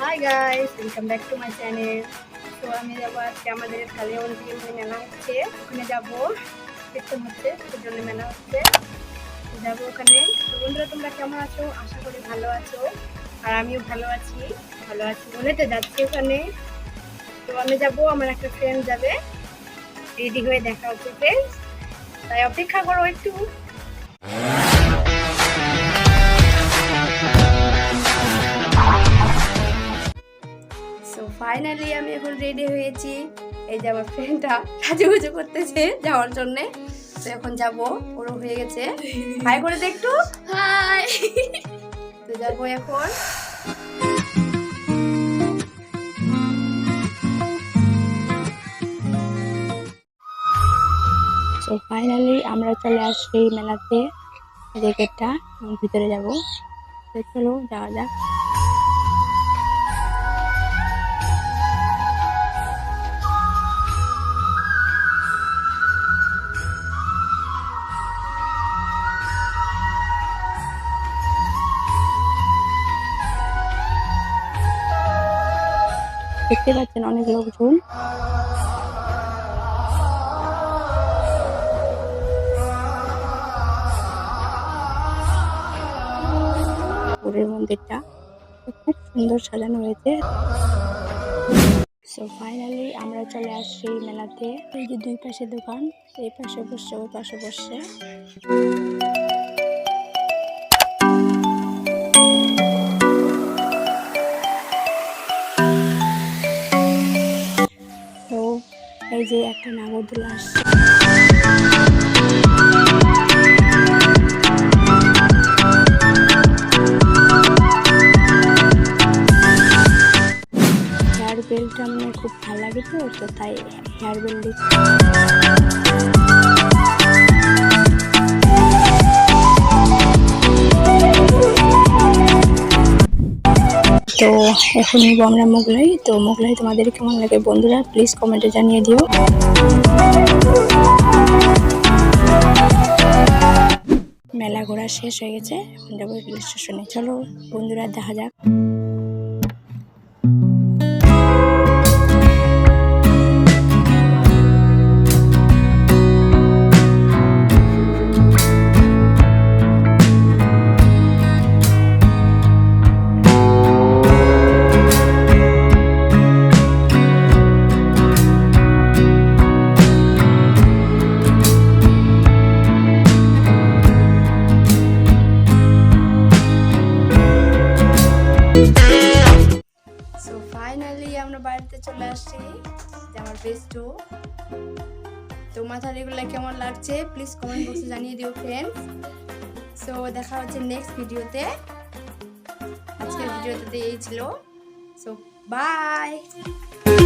Hi guys, welcome back to my channel. তো আমি যাবো আজকে আমাদের কালিয়াগঞ্জ মেলা হচ্ছে, ওখানে যাবো। কীর্তন হচ্ছে, সেই জন্য মেলা হচ্ছে, যাবো ওখানে। তো বন্ধুরা, তোমরা কেমন আছো? আশা করি ভালো আছো। আর আমিও ভালো আছি বলে তো যাচ্ছি ওখানে। তো আমি যাবো, আমার একটা ফ্রেন্ড যাবে, রেডি হয়ে দেখা হচ্ছে ফ্রেন্ডস, তাই অপেক্ষা করো একটু। সো ফাইনালি আমি এখন রেডি হয়েছি। এই যে আমার ফ্রেন্ডটা সাজুগুজু করতেছে যাওয়ার জন্য। তো এখন যাবো, ওরও হয়ে গেছে। হাই করে দে একটু। হাই। তো যাবো এখন। সো ফাইনালি আমরা চলে আসছি মেলাতে। গেটটা ভিতরে যাবো, তো চলো যাওয়া যাক। দেখতে পাচ্ছেন অনেক লোকজন। পুরীর মন্দিরটা খুব সুন্দর সাজানো হয়েছে। সো ফাইনালি আমরা চলে আসছি মেলাতে। এই যে দুই পাশে দোকান, এই পাশে বসছে, ওই পাশে বসছে। তো এই যে একটা নাগরদোলা আসছে। হেয়ার বেলটা আমার খুব ভালো লাগে, তো তাই হেয়ার বেল দিচ্ছি। তো এখন নিব আমরা মোগলাই। তো মোগলাই তোমাদের কেমন লাগে বন্ধুরা, প্লিজ কমেন্টে জানিয়ে দিও। মেলা ঘোরা শেষ হয়ে গেছে, এখন যাবো রেল স্টেশনে। চলো বন্ধুরা, দেখা যাক। সো ফাইনালি আমরা বাড়িতে চলে আসছি। আমার বেস্টু। তো মাথার এগুলো কেমন লাগছে প্লিজ কমেন্ট বক্সে জানিয়ে দিও ফ্রেন্ডস। সো দেখা হচ্ছে নেক্সট ভিডিওতে। আজকের ভিডিওতে এই ছিল। So by.